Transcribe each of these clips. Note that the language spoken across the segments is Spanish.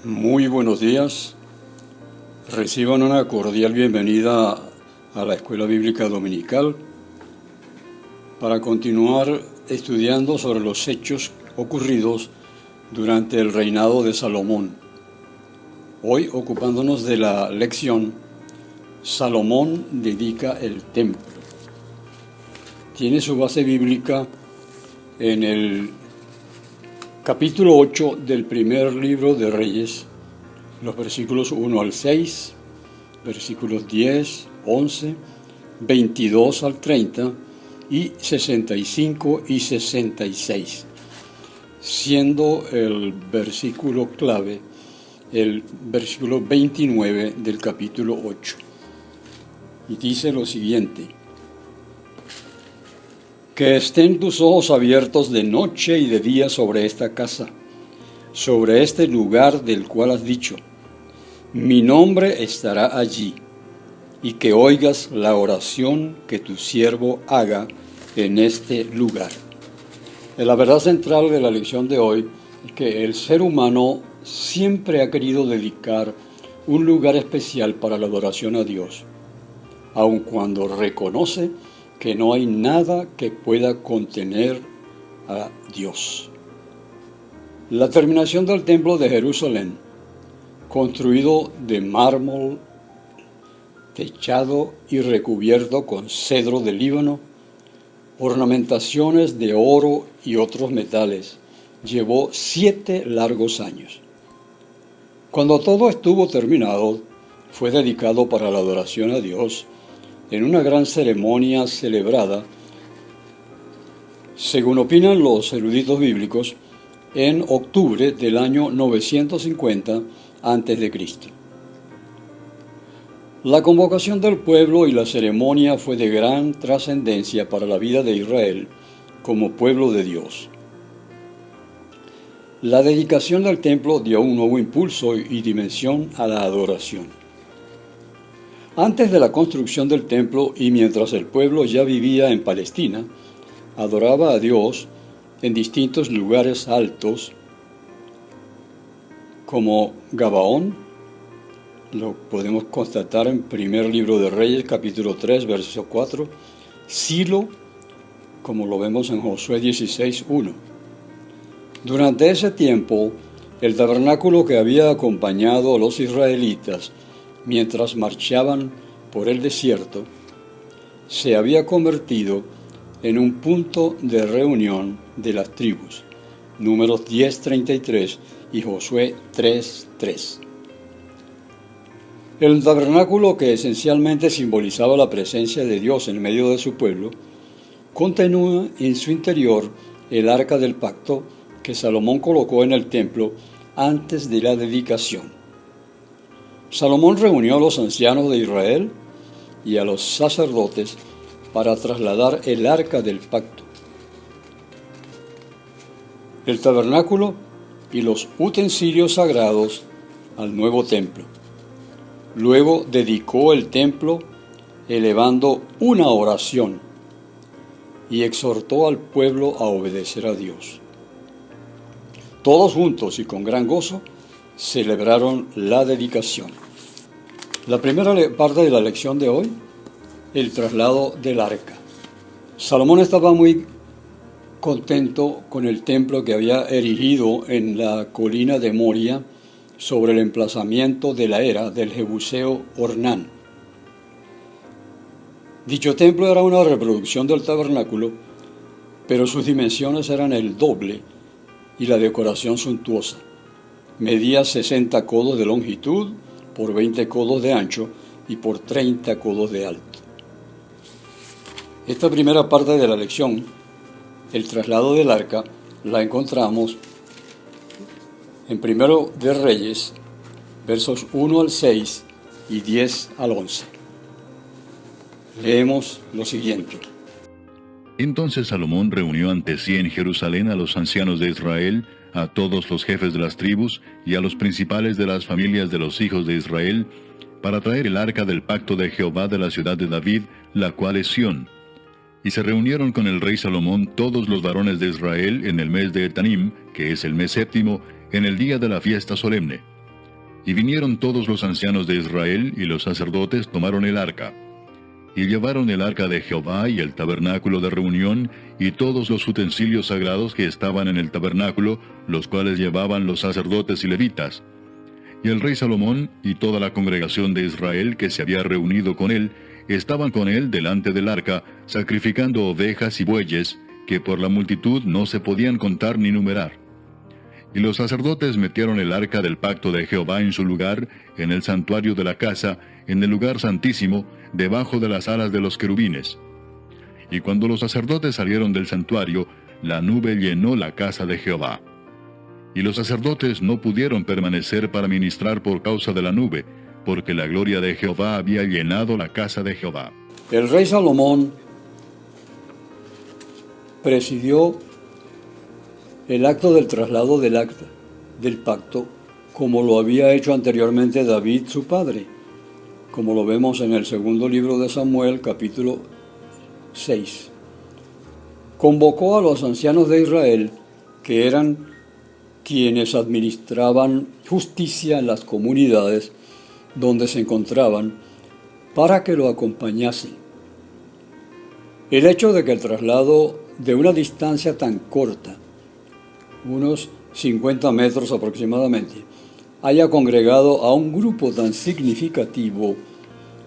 Muy buenos días. Reciban una cordial bienvenida a la Escuela Bíblica Dominical para continuar estudiando sobre los hechos ocurridos durante el reinado de Salomón. Hoy ocupándonos de la lección Salomón dedica el templo. Tiene su base bíblica en el capítulo 8 del primer libro de Reyes, los versículos 1 al 6, versículos 10, 11, 22 al 30 y 65 y 66, siendo el versículo clave el versículo 29 del capítulo 8. Y dice lo siguiente: que estén tus ojos abiertos de noche y de día sobre esta casa, sobre este lugar del cual has dicho, mi nombre estará allí, y que oigas la oración que tu siervo haga en este lugar. La verdad central de la lección de hoy es que el ser humano siempre ha querido dedicar un lugar especial para la adoración a Dios, aun cuando reconoce que no hay nada que pueda contener a Dios. La terminación del templo de Jerusalén, construido de mármol, techado y recubierto con cedro de Líbano, ornamentaciones de oro y otros metales, llevó 7 largos años. Cuando todo estuvo terminado, fue dedicado para la adoración a Dios en una gran ceremonia celebrada, según opinan los eruditos bíblicos, en octubre del año 950 a.C. La convocación del pueblo y la ceremonia fue de gran trascendencia para la vida de Israel como pueblo de Dios. La dedicación del templo dio un nuevo impulso y dimensión a la adoración. Antes de la construcción del templo y mientras el pueblo ya vivía en Palestina, adoraba a Dios en distintos lugares altos, como Gabaón, lo podemos constatar en primer libro de Reyes, capítulo 3, verso 4, Silo, como lo vemos en Josué 16, 1. Durante ese tiempo, el tabernáculo que había acompañado a los israelitas mientras marchaban por el desierto, se había convertido en un punto de reunión de las tribus. Números 10:33 y Josué 3:3. El tabernáculo, que esencialmente simbolizaba la presencia de Dios en medio de su pueblo, contenía en su interior el arca del pacto que Salomón colocó en el templo antes de la dedicación. Salomón reunió a los ancianos de Israel y a los sacerdotes para trasladar el arca del pacto, el tabernáculo y los utensilios sagrados al nuevo templo. Luego dedicó el templo elevando una oración y exhortó al pueblo a obedecer a Dios. Todos juntos y con gran gozo celebraron la dedicación. La primera parte de la lección de hoy, el traslado del arca. Salomón estaba muy contento con el templo que había erigido en la colina de Moria sobre el emplazamiento de la era del jebuseo Ornán. Dicho templo era una reproducción del tabernáculo, pero sus dimensiones eran el doble y la decoración suntuosa. Medía 60 codos de longitud por 20 codos de ancho y por 30 codos de alto. Esta primera parte de la lección, el traslado del arca, la encontramos en Primero de Reyes, versos 1 al 6 y 10 al 11. Leemos lo siguiente. Entonces Salomón reunió ante sí en Jerusalén a los ancianos de Israel, a todos los jefes de las tribus y a los principales de las familias de los hijos de Israel, para traer el arca del pacto de Jehová de la ciudad de David, la cual es Sión. Y se reunieron con el rey Salomón todos los varones de Israel en el mes de Etanim, que es el mes séptimo, en el día de la fiesta solemne. Y vinieron todos los ancianos de Israel, y los sacerdotes tomaron el arca. Y llevaron el arca de Jehová y el tabernáculo de reunión, y todos los utensilios sagrados que estaban en el tabernáculo, los cuales llevaban los sacerdotes y levitas. Y el rey Salomón y toda la congregación de Israel que se había reunido con él, estaban con él delante del arca, sacrificando ovejas y bueyes, que por la multitud no se podían contar ni numerar. Y los sacerdotes metieron el arca del pacto de Jehová en su lugar, en el santuario de la casa, en el lugar santísimo, debajo de las alas de los querubines. Y cuando los sacerdotes salieron del santuario, la nube llenó la casa de Jehová. Y los sacerdotes no pudieron permanecer para ministrar por causa de la nube, porque la gloria de Jehová había llenado la casa de Jehová. El rey Salomón presidió el acto del traslado del acta del pacto, como lo había hecho anteriormente David, su padre, como lo vemos en el segundo libro de Samuel, capítulo 6. Convocó a los ancianos de Israel, que eran quienes administraban justicia en las comunidades donde se encontraban, para que lo acompañasen. El hecho de que el traslado de una distancia tan corta, unos 50 metros aproximadamente, haya congregado a un grupo tan significativo,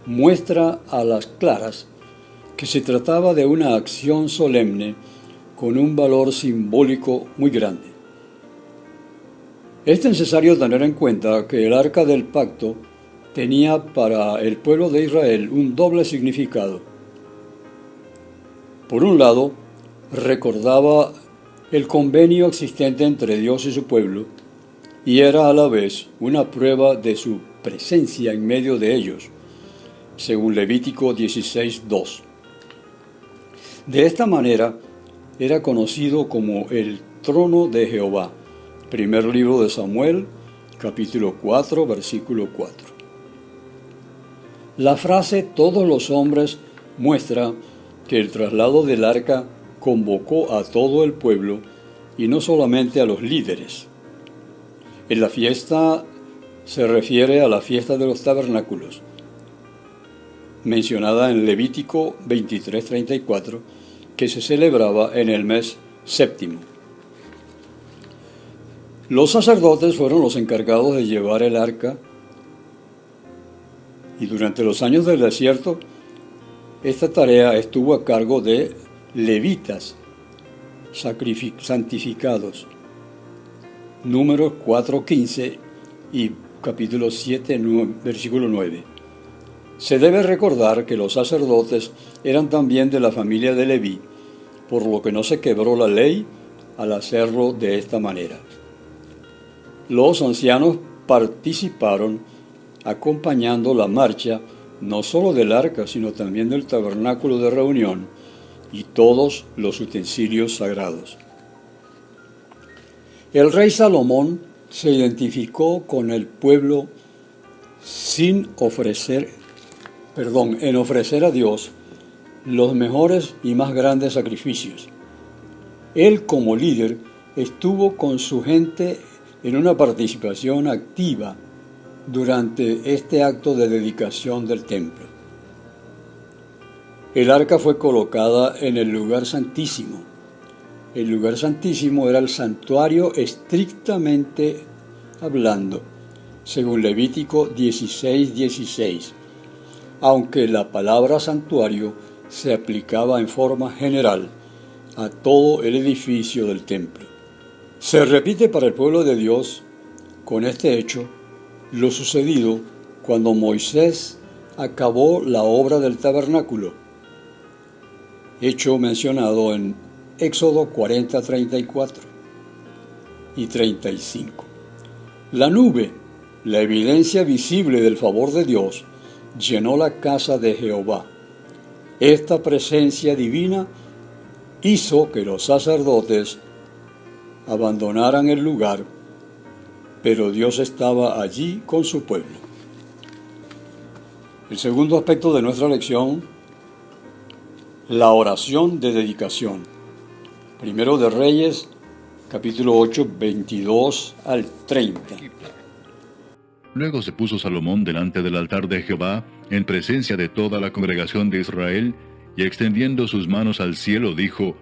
muestra a las claras que se trataba de una acción solemne con un valor simbólico muy grande. Es necesario tener en cuenta que el arca del pacto tenía para el pueblo de Israel un doble significado. Por un lado, recordaba el convenio existente entre Dios y su pueblo, y era a la vez una prueba de su presencia en medio de ellos, según Levítico 16:2. De esta manera, era conocido como el trono de Jehová. Primer libro de Samuel, capítulo 4, versículo 4. La frase «todos los hombres» muestra que el traslado del arca convocó a todo el pueblo y no solamente a los líderes. En la fiesta se refiere a la fiesta de los tabernáculos, mencionada en Levítico 23:34, que se celebraba en el mes séptimo. Los sacerdotes fueron los encargados de llevar el arca, y durante los años del desierto, esta tarea estuvo a cargo de levitas santificados. Números 4:15 y capítulo 7, versículo 9. Se debe recordar que los sacerdotes eran también de la familia de Leví, por lo que no se quebró la ley al hacerlo de esta manera. Los ancianos participaron acompañando la marcha no solo del arca, sino también del tabernáculo de reunión y todos los utensilios sagrados. El rey Salomón se identificó con el pueblo en ofrecer a Dios los mejores y más grandes sacrificios. Él, como líder, estuvo con su gente en una participación activa durante este acto de dedicación del templo. El arca fue colocada en el lugar santísimo. El lugar santísimo era el santuario estrictamente hablando, según Levítico 16:16, aunque la palabra santuario se aplicaba en forma general a todo el edificio del templo. Se repite para el pueblo de Dios con este hecho lo sucedido cuando Moisés acabó la obra del tabernáculo, hecho mencionado en Éxodo 40, 34 y 35. La nube, la evidencia visible del favor de Dios, llenó la casa de Jehová. Esta presencia divina hizo que los sacerdotes abandonaran el lugar, pero Dios estaba allí con su pueblo. El segundo aspecto de nuestra lección, la oración de dedicación. Primero de Reyes, capítulo 8, 22 al 30. Luego se puso Salomón delante del altar de Jehová, en presencia de toda la congregación de Israel, y extendiendo sus manos al cielo dijo,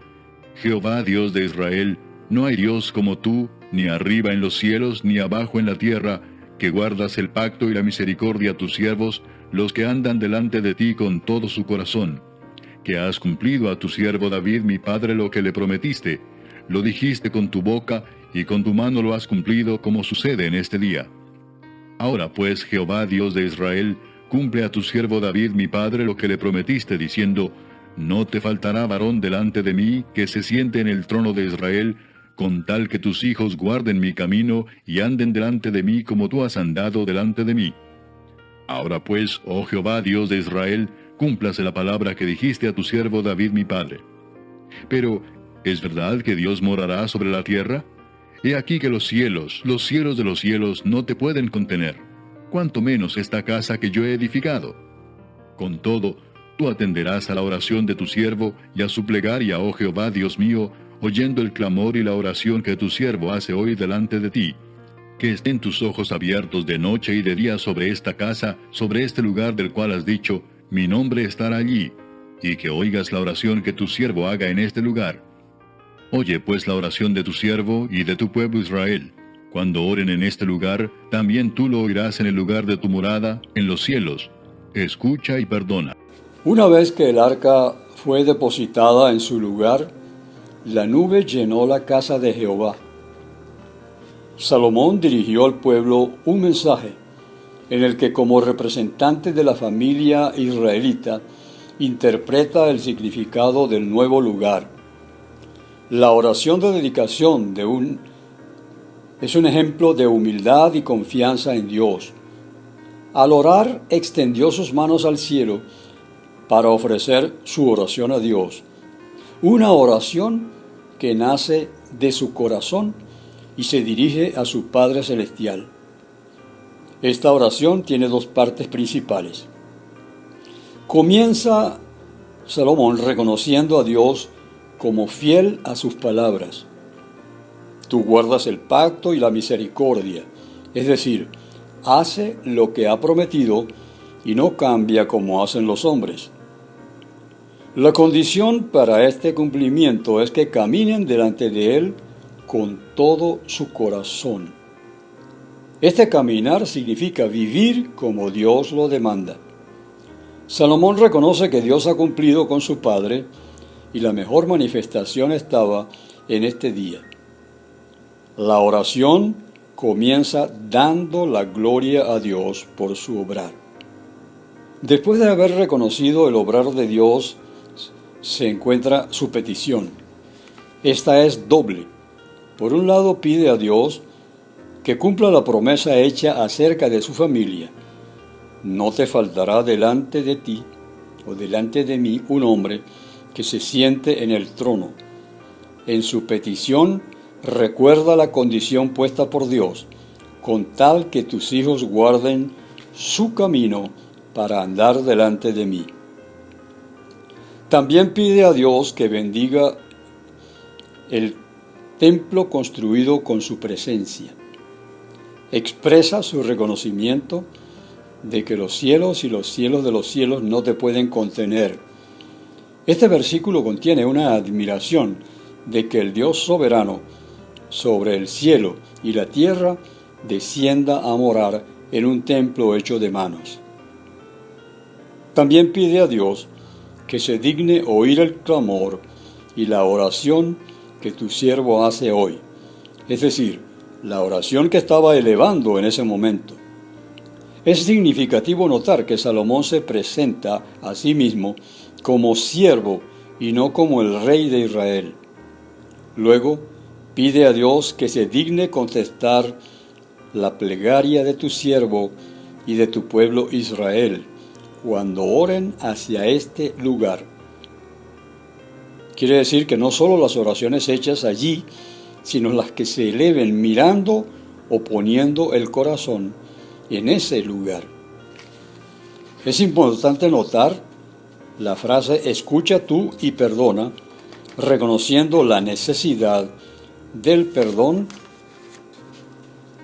Jehová Dios de Israel, no hay Dios como tú, ni arriba en los cielos, ni abajo en la tierra, que guardas el pacto y la misericordia a tus siervos, los que andan delante de ti con todo su corazón. Que has cumplido a tu siervo David mi padre lo que le prometiste, lo dijiste con tu boca, y con tu mano lo has cumplido, como sucede en este día. Ahora pues, Jehová Dios de Israel, cumple a tu siervo David mi padre lo que le prometiste, diciendo, no te faltará varón delante de mí que se siente en el trono de Israel, con tal que tus hijos guarden mi camino y anden delante de mí como tú has andado delante de mí. Ahora pues, oh Jehová Dios de Israel, cúmplase la palabra que dijiste a tu siervo David mi padre. Pero, ¿es verdad que Dios morará sobre la tierra? He aquí que los cielos de los cielos no te pueden contener, cuanto menos esta casa que yo he edificado. Con todo, tú atenderás a la oración de tu siervo y a su plegaria, oh Jehová Dios mío, oyendo el clamor y la oración que tu siervo hace hoy delante de ti. Que estén tus ojos abiertos de noche y de día sobre esta casa, sobre este lugar del cual has dicho, mi nombre estará allí, y que oigas la oración que tu siervo haga en este lugar. Oye pues la oración de tu siervo y de tu pueblo Israel. Cuando oren en este lugar, también tú lo oirás en el lugar de tu morada, en los cielos. Escucha y perdona. Una vez que el arca fue depositada en su lugar, la nube llenó la casa de Jehová. Salomón dirigió al pueblo un mensaje en el que, como representante de la familia israelita, interpreta el significado del nuevo lugar. La oración de dedicación es un ejemplo de humildad y confianza en Dios. Al orar, extendió sus manos al cielo para ofrecer su oración a Dios. Una oración que nace de su corazón y se dirige a su Padre Celestial. Esta oración tiene dos partes principales. Comienza Salomón reconociendo a Dios como fiel a sus palabras. Tú guardas el pacto y la misericordia, es decir, hace lo que ha prometido y no cambia como hacen los hombres. La condición para este cumplimiento es que caminen delante de Él con todo su corazón. Este caminar significa vivir como Dios lo demanda. Salomón reconoce que Dios ha cumplido con su Padre y la mejor manifestación estaba en este día. La oración comienza dando la gloria a Dios por su obrar. Después de haber reconocido el obrar de Dios, se encuentra su petición. Esta es doble. Por un lado, pide a Dios que cumpla la promesa hecha acerca de su familia. No te faltará delante de ti o delante de mí un hombre que se siente en el trono. En su petición, recuerda la condición puesta por Dios, con tal que tus hijos guarden su camino para andar delante de mí. También pide a Dios que bendiga el templo construido con su presencia. Expresa su reconocimiento de que los cielos y los cielos de los cielos no te pueden contener. Este versículo contiene una admiración de que el Dios soberano sobre el cielo y la tierra descienda a morar en un templo hecho de manos. También pide a Dios que se digne oír el clamor y la oración que tu siervo hace hoy, es decir, la oración que estaba elevando en ese momento. Es significativo notar que Salomón se presenta a sí mismo como siervo y no como el rey de Israel. Luego, pide a Dios que se digne contestar la plegaria de tu siervo y de tu pueblo Israel cuando oren hacia este lugar. Quiere decir que no solo las oraciones hechas allí, sino las que se eleven mirando o poniendo el corazón en ese lugar. Es importante notar la frase escucha tú y perdona, reconociendo la necesidad del perdón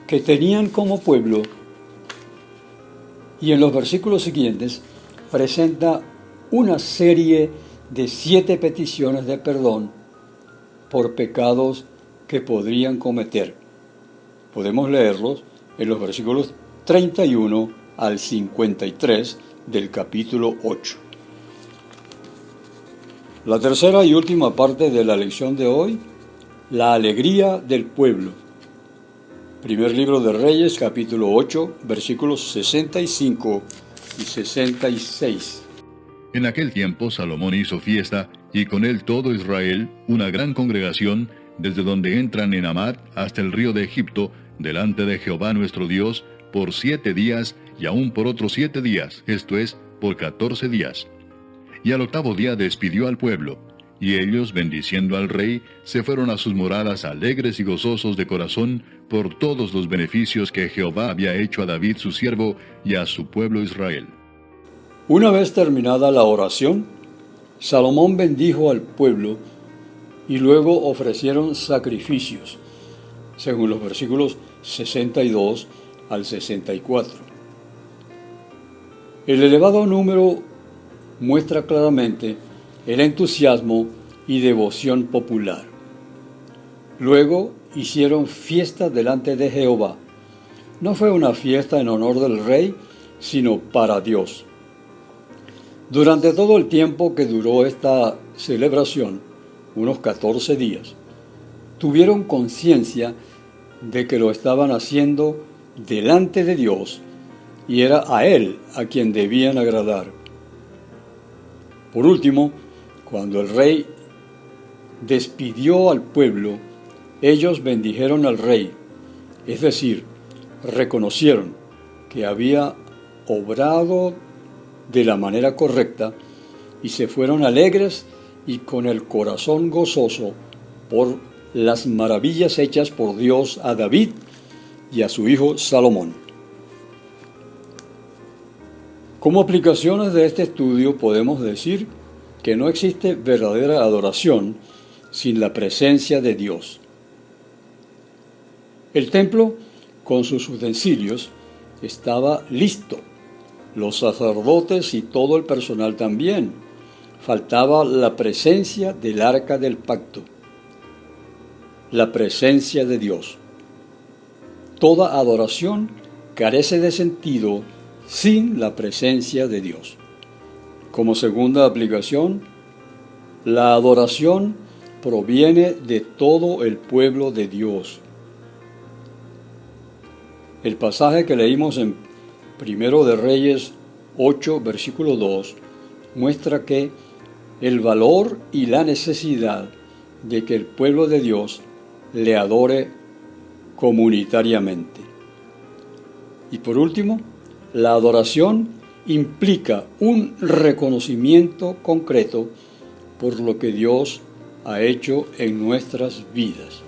que tenían como pueblo Y en los versículos siguientes presenta una serie de 7 peticiones de perdón por pecados que podrían cometer. Podemos leerlos en los versículos 31 al 53 del capítulo 8. La tercera y última parte de la lección de hoy, la alegría del pueblo. Primer libro de Reyes, capítulo 8, versículos 65 y 66. En aquel tiempo Salomón hizo fiesta, y con él todo Israel, una gran congregación, desde donde entran en Amad hasta el río de Egipto, delante de Jehová nuestro Dios, por 7 días, y aún por otros 7 días, esto es, por 14 días. Y al octavo día despidió al pueblo, y ellos, bendiciendo al rey, se fueron a sus moradas alegres y gozosos de corazón por todos los beneficios que Jehová había hecho a David su siervo y a su pueblo Israel. Una vez terminada la oración, Salomón bendijo al pueblo y luego ofrecieron sacrificios, según los versículos 62 al 64. El elevado número muestra claramente el entusiasmo y devoción popular. Luego hicieron fiesta delante de Jehová. No fue una fiesta en honor del rey, sino para Dios. Durante todo el tiempo que duró esta celebración, unos 14 días, tuvieron conciencia de que lo estaban haciendo delante de Dios y era a Él a quien debían agradar. Por último, cuando el rey despidió al pueblo, ellos bendijeron al rey, es decir, reconocieron que había obrado de la manera correcta y se fueron alegres y con el corazón gozoso por las maravillas hechas por Dios a David y a su hijo Salomón. Como aplicaciones de este estudio podemos decir que no existe verdadera adoración sin la presencia de Dios. El templo, con sus utensilios, estaba listo. Los sacerdotes y todo el personal también. Faltaba la presencia del arca del pacto, la presencia de Dios. Toda adoración carece de sentido sin la presencia de Dios. Como segunda aplicación, la adoración proviene de todo el pueblo de Dios. El pasaje que leímos en Primero de Reyes 8, versículo 2, muestra que el valor y la necesidad de que el pueblo de Dios le adore comunitariamente. Y por último, la adoración implica un reconocimiento concreto por lo que Dios ha hecho en nuestras vidas.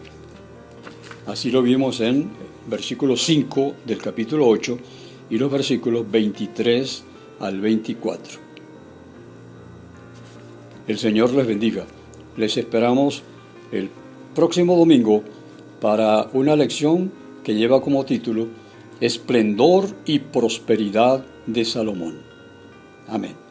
Así lo vimos en versículo 5 del capítulo 8 y los versículos 23 al 24. El Señor les bendiga. Les esperamos el próximo domingo para una lección que lleva como título Esplendor y prosperidad de Salomón. Amén.